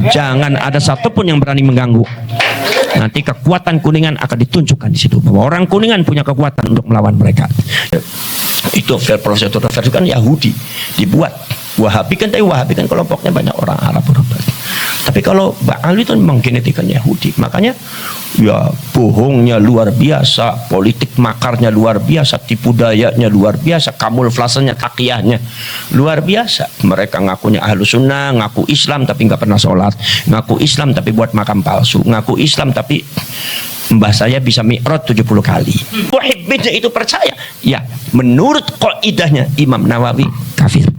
Jangan ada satupun yang berani mengganggu. Nanti kekuatan Kuningan akan ditunjukkan di situ bahwa orang Kuningan punya kekuatan untuk melawan mereka. Itu proses itu kan Yahudi dibuat. Wahabi kan, tapi Wahabi kan kelompoknya banyak orang Arab. Tapi kalau Ba'al itu memang genetikanya Yahudi. Makanya ya bohongnya luar biasa, politik makarnya luar biasa, tipu dayanya luar biasa, kamuflasenya, takiyahnya luar biasa. Mereka ngakunya ahlu sunnah, ngaku Islam tapi nggak pernah sholat, ngaku Islam tapi buat makam palsu, ngaku Islam tapi mbah saya bisa mi'raj 70 kali. Muhibbinnya itu percaya. Ya, menurut qaidahnya Imam Nawawi kafir.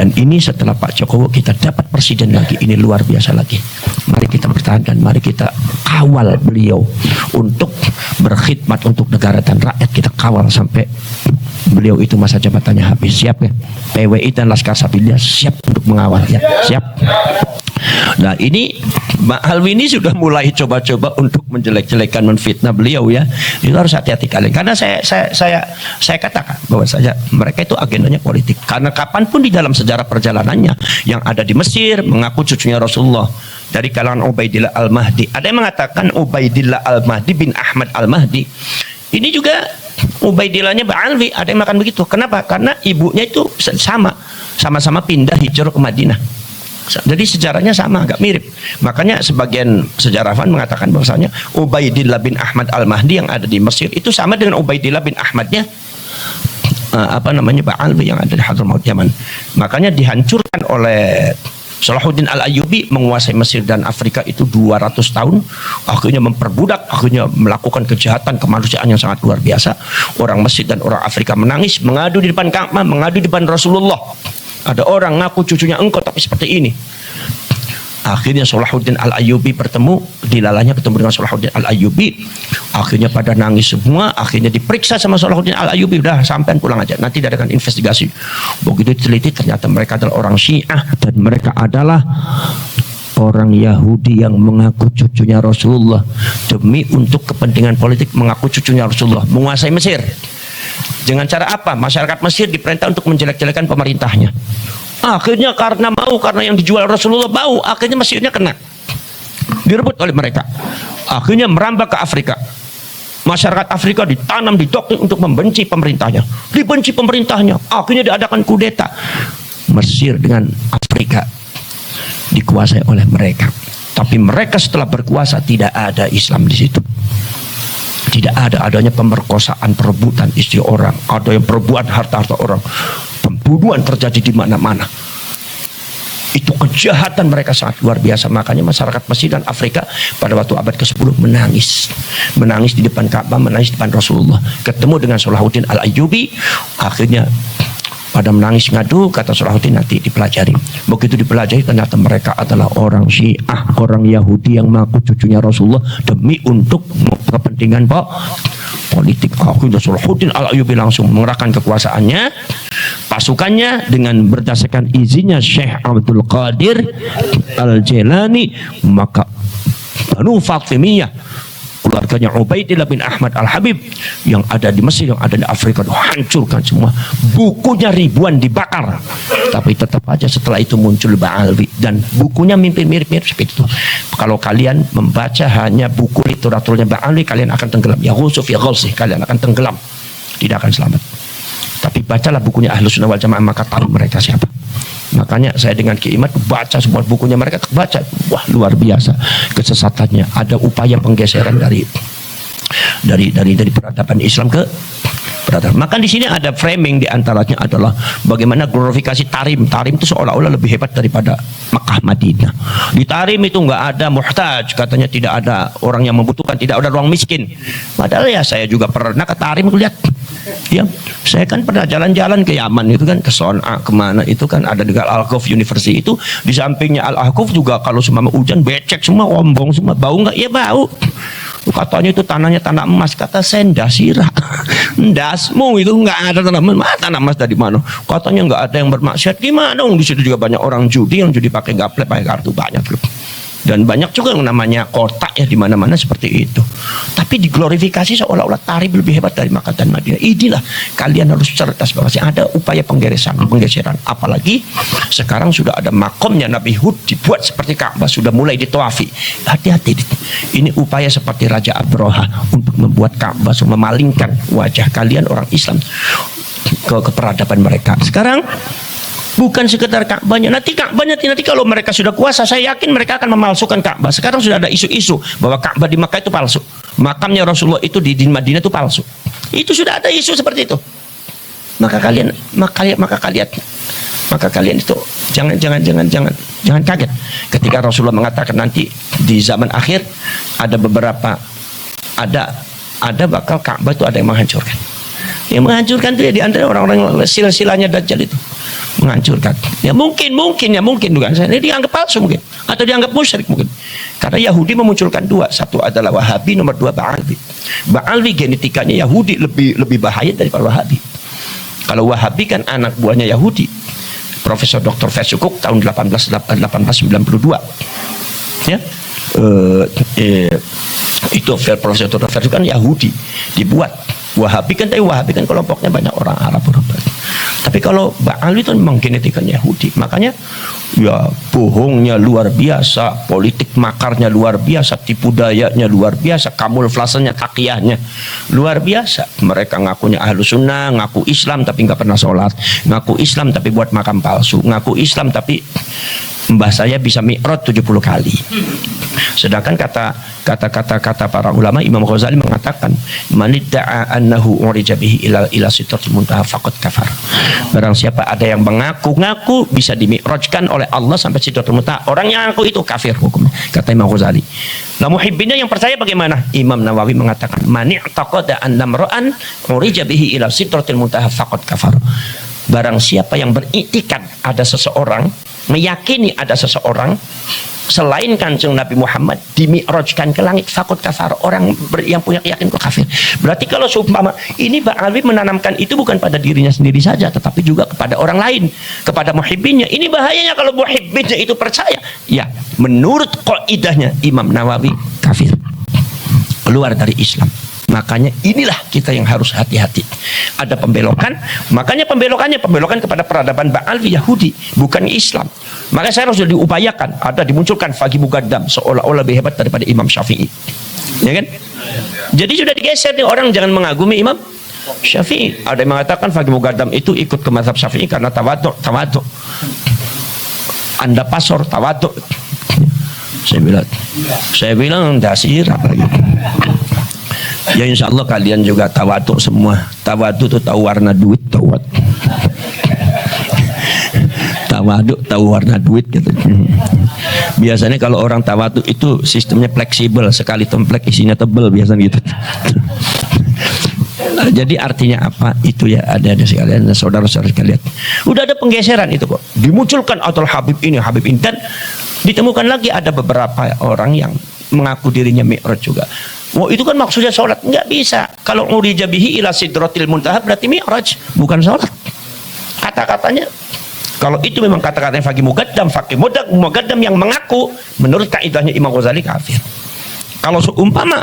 Dan ini setelah Pak Jokowi kita dapat presiden lagi, ini luar biasa lagi. Mari kita pertahankan, mari kita kawal beliau untuk berkhidmat untuk negara dan rakyat. Kita kawal sampai beliau itu masa jabatannya habis. Siap ya? PWI dan Laskar Sabilillah siap untuk mengawal ya. Siap. Nah ini Mbak Alwi ini sudah mulai coba-coba untuk menjelek-jelekan, menfitnah beliau ya. Itu harus hati-hati kalian. Karena saya katakan bahwa saja mereka itu agendanya politik. Karena kapanpun di dalam sejarah perjalanannya yang ada di Mesir mengaku cucunya Rasulullah dari kalangan Ubaidillah Al-Mahdi. Ada yang mengatakan Ubaidillah Al-Mahdi bin Ahmad Al-Mahdi. Ini juga Ubaidillahnya Mbak Alwi. Ada yang makan begitu. Kenapa? Karena ibunya itu sama-sama pindah hijrah ke Madinah. Jadi sejarahnya sama, agak mirip. Makanya sebagian sejarawan mengatakan bahwasanya Ubaidillah bin Ahmad Al-Mahdi yang ada di Mesir itu sama dengan Ubaidillah bin Ahmadnya Ba'alwi yang ada di Hadramaut Yaman. Makanya dihancurkan oleh Salahuddin Al-Ayyubi, menguasai Mesir dan Afrika itu 200 tahun. Akhirnya memperbudak, akhirnya melakukan kejahatan kemanusiaan yang sangat luar biasa. Orang Mesir dan orang Afrika menangis, mengadu di depan Ka'bah, mengadu di depan Rasulullah. Ada orang ngaku cucunya engkau tapi seperti ini. Akhirnya Salahuddin Al-Ayyubi dilalahnya ketemu dengan Salahuddin Al-Ayyubi. Akhirnya pada nangis semua. Akhirnya diperiksa sama Salahuddin Al-Ayyubi. Udah sampean pulang aja, nanti adakan investigasi. Begitu teliti ternyata mereka adalah orang Syiah dan mereka adalah orang Yahudi yang mengaku cucunya Rasulullah demi untuk kepentingan politik, mengaku cucunya Rasulullah, menguasai Mesir. Dengan cara apa? Masyarakat Mesir diperintah untuk menjelek-jelekan pemerintahnya. Akhirnya karena yang dijual Rasulullah bau, akhirnya Mesirnya kena. Direbut oleh mereka. Akhirnya merambah ke Afrika. Masyarakat Afrika ditanam, didoktrin untuk membenci pemerintahnya. Dibenci pemerintahnya. Akhirnya diadakan kudeta. Mesir dengan Afrika dikuasai oleh mereka. Tapi mereka setelah berkuasa tidak ada Islam di situ. Tidak adanya pemerkosaan, perebutan istri orang, ada yang perebutan harta-harta orang, pembunuhan terjadi di mana-mana. Itu kejahatan mereka sangat luar biasa. Makanya masyarakat Mesir dan Afrika pada waktu abad ke-10 menangis di depan Ka'bah, menangis di depan Rasulullah. Ketemu dengan Salahuddin Al-Ayyubi, akhirnya pada menangis ngadu, kata Salahuddin nanti dipelajari. Begitu dipelajari ternyata mereka adalah orang Syiah, orang Yahudi yang mengaku cucunya Rasulullah demi untuk kepentingan politik. Akhirnya Salahuddin Al-Ayyubi langsung mengerahkan kekuasaannya, pasukannya dengan berdasarkan izinnya Syekh Abdul Qadir Al-Jilani. Maka Banu Fatimiyah, keluarganya Ubaidillah bin Ahmad Al-Habib yang ada di Mesir, yang ada di Afrika, hancurkan semua. Bukunya ribuan dibakar. Tapi tetap aja setelah itu muncul Ba'alwi dan bukunya mirip-mirip seperti itu. Kalau kalian membaca hanya buku literaturnya Ba'alwi, kalian akan tenggelam. Ya Ghusuf ya Ghusif, kalian akan tenggelam, tidak akan selamat. Tapi bacalah bukunya Ahlus Sunnah wal Jamaah, maka tahu mereka siapa. Makanya saya dengan Ki Imad baca semua bukunya mereka, terbaca, wah luar biasa kesesatannya. Ada upaya penggeseran dari peradaban Islam ke peradaban. Maka di sini ada framing di antaranya adalah bagaimana glorifikasi Tarim. Tarim itu seolah-olah lebih hebat daripada Makkah Madinah. Di Tarim itu nggak ada muhtaj, katanya tidak ada orang yang membutuhkan, tidak ada orang miskin. Padahal ya saya juga pernah ke Tarim, lihat. Ya, saya kan pernah jalan-jalan ke Yaman itu kan, ke Son'a, kemana itu kan ada di Al-Ahqaf University itu, di sampingnya Al-Ahqaf juga kalau semua hujan becek semua, ombong semua, bau nggak? Ya bau. Katanya itu tanahnya tanah emas. Kata saya ndasira. Ndasmu itu nggak ada tanah emas. Tanah emas dari mana? Katanya nggak ada yang bermaksiat. Gimana dong? Di situ juga banyak orang judi, yang judi pakai gaple, pakai kartu, banyak. Dan banyak juga yang namanya kotak ya, di mana-mana seperti itu. Tapi diglorifikasi seolah-olah Tahrib lebih hebat dari Makkah dan Madinah. Inilah kalian harus cerdas bahwa ada upaya penggeseran. Apalagi sekarang sudah ada makomnya Nabi Hud dibuat seperti Ka'bah, sudah mulai ditawafi. Hati-hati, ini upaya seperti Raja Abroha untuk membuat Ka'bah, memalingkan wajah kalian orang Islam ke peradaban mereka. Sekarang bukan sekedar Ka'bahnya. Nanti kalau mereka sudah kuasa, saya yakin mereka akan memalsukan Ka'bah. Sekarang sudah ada isu-isu bahwa Ka'bah di Makkah itu palsu. Makamnya Rasulullah itu di Madinah itu palsu. Itu sudah ada isu seperti itu. Maka kalian itu jangan kaget ketika Rasulullah mengatakan nanti di zaman akhir ada bakal Ka'bah itu ada yang menghancurkan. Yang menghancurkan itu ya di antara orang-orang silsilahnya Dajjal itu. Menghancurkan. Ya mungkin bukan saya. Ini dianggap palsu mungkin atau dianggap musyrik mungkin. Karena Yahudi memunculkan dua, satu adalah Wahabi, nomor dua Ba'alwi. Ba'alwi genetikanya Yahudi lebih bahaya daripada Wahabi. Kalau Wahabi kan anak buahnya Yahudi. Profesor Dr. Fesukuk tahun 1892. Ya. Itu Profesor Dr. Fesukuk kan Yahudi dibuat. Wahabi kan kelompoknya banyak orang Arab. Tapi kalau Ba'alwi itu memang genetikanya Yahudi. Makanya ya bohongnya luar biasa, politik makarnya luar biasa, tipu dayanya luar biasa, kamuflasenya, takiyahnya luar biasa. Mereka ngakunya ahlu sunnah, ngaku Islam tapi nggak pernah sholat, ngaku Islam tapi buat makam palsu, ngaku Islam tapi mbah saya bisa mi'raj 70 kali. Sedangkan kata para ulama, Imam Ghazali mengatakan man idda'a annahu urija bihi ila sidratil muntaha faqad kafar. Barang siapa ada yang mengaku-ngaku bisa dimi'rajkan oleh Allah sampai sidratil muntaha, orang yang ngaku itu kafir hukumnya, kata Imam Ghazali. Nah muhibbinnya yang percaya bagaimana? Imam Nawawi mengatakan man i'taqada anna mar'an urija bihi ila sidratil muntaha faqad kafar. Barang siapa yang beriktikad ada seseorang, meyakini ada seseorang selain Kanjeng Nabi Muhammad dimi'rajkan ke langit, faqad kafar, orang yang punya keyakinan kafir. Berarti kalau seumpama ini Ba'alwi menanamkan itu bukan pada dirinya sendiri saja, tetapi juga kepada orang lain, kepada muhibbinnya. Ini bahayanya kalau muhibbinnya itu percaya. Ya, menurut qaidahnya Imam Nawawi kafir, keluar dari Islam. Makanya inilah kita yang harus hati-hati. Ada pembelokan, makanya pembelokan kepada peradaban Ba'alwi Yahudi, bukan Islam. Makanya saya harus diupayakan, ada dimunculkan Faqih Muqaddam seolah-olah lebih hebat daripada Imam Syafi'i. Ya kan? Jadi sudah digeser nih, orang jangan mengagumi Imam Syafi'i. Ada yang mengatakan Faqih Muqaddam itu ikut ke mazhab Syafi'i karena tawadhu. Anda pasor tawadhu. Saya bilang dasir apa lagi. Ya insya Allah kalian juga tawadhu semua. Tawadhu itu tahu warna duit, tawadhu tahu warna duit gitu. Biasanya kalau orang tawadhu itu sistemnya fleksibel, sekali templek isinya tebel biasanya gitu. Jadi artinya apa? Itu ya ada sekalian, saudara-saudara sekalian. Udah ada penggeseran itu kok. Dimunculkan atau Habib ini dan ditemukan lagi ada beberapa orang yang mengaku dirinya mi'raj juga. Wah itu kan maksudnya sholat, nggak bisa. Kalau urija bihi ila sidratil muntaha berarti mi'raj, bukan sholat. Kata-katanya, kalau itu memang kata-katanya Faqih Muqaddam yang mengaku menurut kaidahnya Imam Ghazali kafir. Kalau seumpama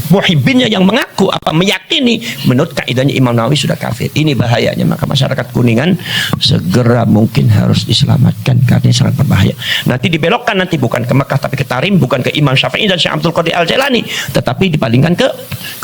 muhibbinnya yang mengaku meyakini menurut kaidahnya Imam Nawawi sudah kafir. Ini bahayanya. Maka masyarakat Kuningan segera mungkin harus diselamatkan karena ini sangat berbahaya. Nanti dibelokkan, nanti bukan ke Mekah tapi ke Tarim, bukan ke Imam Syafi'i dan Syekh Abdul Qadir Al-Jailani, tetapi dipalingkan ke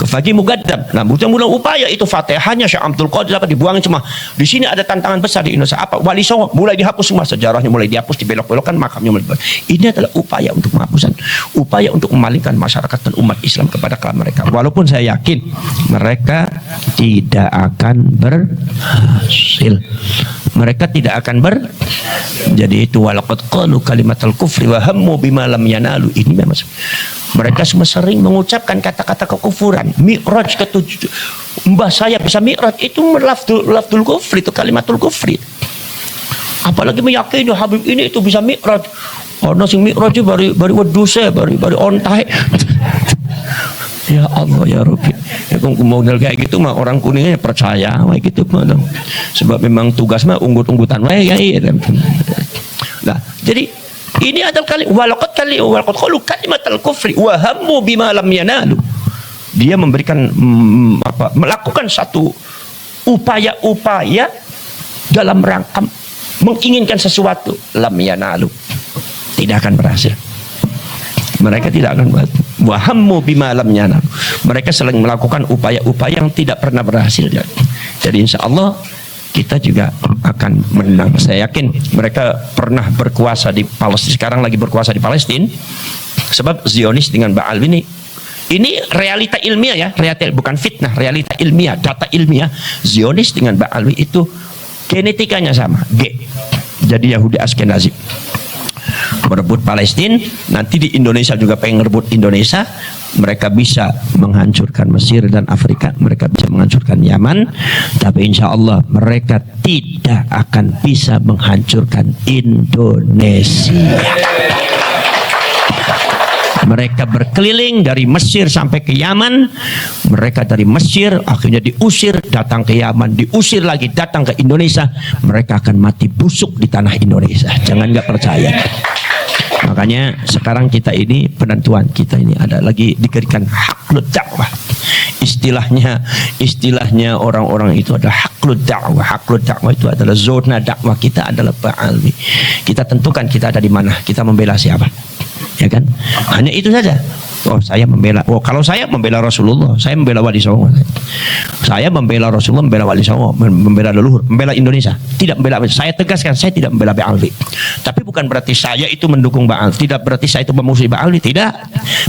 Faqih Muqaddam. Nah, mulai upaya itu Fatihahnya Syekh Abdul Qadir dibuang semua. Di sini ada tantangan besar di Indonesia. Wali Songo mulai dihapus semua, sejarahnya mulai dihapus, dibelok-belokkan, makamnya mulai. Ini adalah upaya untuk penghapusan, upaya untuk memalingkan masyarakat dan umat Islam kepada mereka. Walaupun saya yakin mereka tidak akan berhasil. Mereka tidak akan jadi itu walaqad qalu kalimatal kufri wa hammu bima lam yanalu. Ini memang mereka semua sering mengucapkan kata-kata kekufuran. Mi'raj ketujuh. Mbah saya bisa mi'raj itu lafdul kufri, itu kalimatul kufri. Apalagi meyakini Habib ini itu bisa mi'raj. Ono sing mi'raj bari wedhuse, bari ontahe. Ya Allah ya Rabbi, ya kalau model kayak gitu mah orang kuningnya percaya, wah gitu mah dong. Sebab memang tugas mah unggut-unggutan, wah ya. Nah, jadi ini adalah walaqad qalu kalimatal kufri wa hammu bima lam yanalu. Dia memberikan melakukan satu upaya-upaya dalam rangka menginginkan sesuatu, lam yanalu, tidak akan berhasil. Mereka tidak akan berhasil. Wa hammu bima lam yanalu. Mereka selalu melakukan upaya-upaya yang tidak pernah berhasil. Jadi insya Allah kita juga akan menang. Saya yakin mereka pernah berkuasa di Palestina, sekarang lagi berkuasa di Palestina. Sebab Zionis dengan Ba'alwi ini realita ilmiah ya, realita, bukan fitnah, realita ilmiah, data ilmiah. Zionis dengan Ba'alwi itu genetikanya sama, G. Jadi Yahudi Askenazi. Merebut Palestina, nanti di Indonesia juga pengen merebut Indonesia. Mereka bisa menghancurkan Mesir dan Afrika, mereka bisa menghancurkan Yaman, tapi insya Allah mereka tidak akan bisa menghancurkan Indonesia. Mereka berkeliling dari Mesir sampai ke Yaman. Mereka dari Mesir akhirnya diusir, datang ke Yaman, diusir lagi, datang ke Indonesia. Mereka akan mati busuk di tanah Indonesia. Jangan nggak percaya. Makanya sekarang kita ini, penentuan kita ini ada lagi diberikan haklud dakwah. Istilahnya orang-orang itu adalah haklud dakwah. Haklud dakwah itu adalah zona dakwah kita adalah Ba'alwi. Kita tentukan kita ada di mana, kita membela siapa. Ya kan? Hanya itu saja. Oh, saya membela. Oh, kalau saya membela Rasulullah, saya membela Wali Songo. Saya membela Rasulullah, membela Wali Songo, membela leluhur, membela Indonesia. Tidak membela. Saya tegaskan, saya tidak membela Ba'alwi. Tapi bukan berarti saya itu mendukung Ba'alwi. Tidak berarti saya itu memusuhi Ba'alwi. Tidak.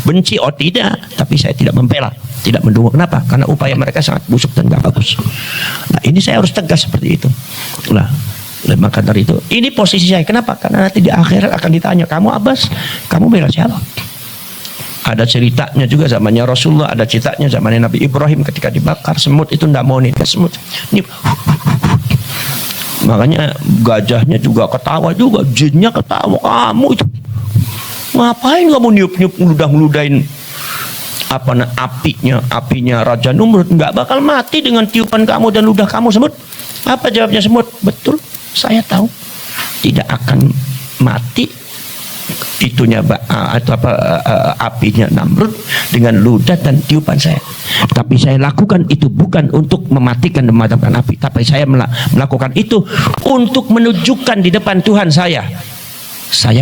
Benci, oh tidak. Tapi saya tidak membela, tidak mendukung. Kenapa? Karena upaya mereka sangat busuk dan gak bagus. Nah, ini saya harus tegas seperti itu. Nah, maka dari itu, ini posisi saya. Kenapa? Karena nanti di akhirat akan ditanya, kamu Abbas, kamu bela siapa? Ada ceritanya juga zamannya Rasulullah, ada ceritanya zamannya Nabi Ibrahim ketika dibakar semut itu tidak mau nih semut. Ini, makanya gajahnya juga ketawa juga, jinnya ketawa, kamu itu ngapain kamu niup-niup ngeludah-ngeludahin apinya Raja Numrud? Nggak bakal mati dengan tiupan kamu dan ludah kamu semut. Apa jawabnya semut? Betul, saya tahu tidak akan mati itunya apinya Namrud dengan ludah dan tiupan saya. Tapi saya lakukan itu bukan untuk mematikan dan memadamkan api, tapi saya melakukan itu untuk menunjukkan di depan Tuhan saya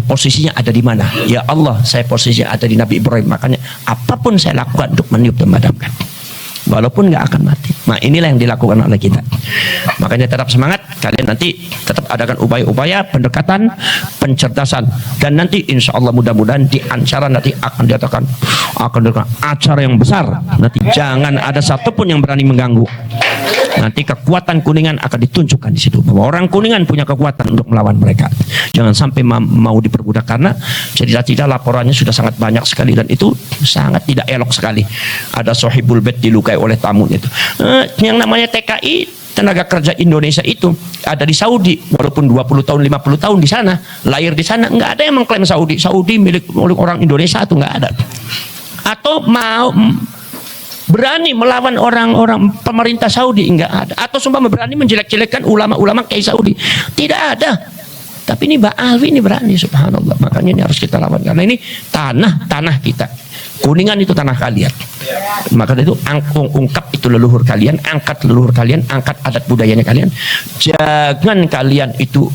posisinya ada di mana. Ya Allah, saya posisinya ada di Nabi Ibrahim. Makanya apapun saya lakukan untuk meniup dan memadamkan, walaupun nggak akan mati. Nah, inilah yang dilakukan oleh kita. Makanya tetap semangat, kalian nanti tetap adakan upaya-upaya pendekatan, pencerdasan, dan nanti insya Allah mudah-mudahan di acara nanti akan diadakan acara yang besar. Nanti jangan ada satupun yang berani mengganggu. Nanti kekuatan Kuningan akan ditunjukkan di situ, bahwa orang Kuningan punya kekuatan untuk melawan mereka. Jangan sampai mau diperbudak, karena cerita-cerita laporannya sudah sangat banyak sekali dan itu sangat tidak elok sekali. Ada Sohibul Bait dilukai oleh tamunya itu. Yang namanya TKI, tenaga kerja Indonesia itu ada di Saudi, walaupun 20 tahun 50 tahun di sana, lahir di sana, nggak ada yang mengklaim Saudi milik orang Indonesia, itu nggak ada. Atau mau berani melawan orang-orang pemerintah Saudi, enggak ada. Atau sumpah berani menjelek-jelekkan ulama-ulama kayak Saudi, tidak ada. Tapi ini Ba'alwi ini berani, subhanallah. Makanya ini harus kita lawan, karena ini tanah kita. Kuningan itu tanah kalian. Maka itu ungkap itu leluhur kalian, angkat leluhur kalian, angkat adat budayanya kalian. Jangan kalian itu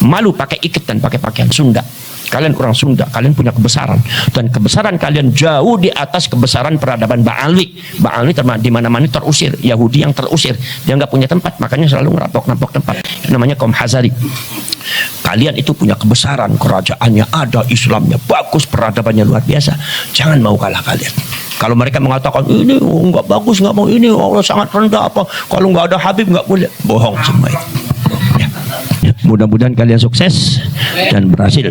malu pakai ikat dan pakai pakaian Sunda. Kalian orang Sunda, kalian punya kebesaran, dan kebesaran kalian jauh di atas kebesaran peradaban Ba'alwi. Ba'alwi di mana-mana terusir, Yahudi yang terusir, dia nggak punya tempat, makanya selalu ngerampok tempat. Namanya kaum Hazari. Kalian itu punya kebesaran, kerajaannya ada, Islamnya bagus, peradabannya luar biasa. Jangan mau kalah kalian. Kalau mereka mengatakan ini nggak bagus, nggak mau ini, Allah sangat rendah apa, kalau nggak ada Habib nggak boleh, bohong semua itu. Ya. Mudah-mudahan kalian sukses dan berhasil.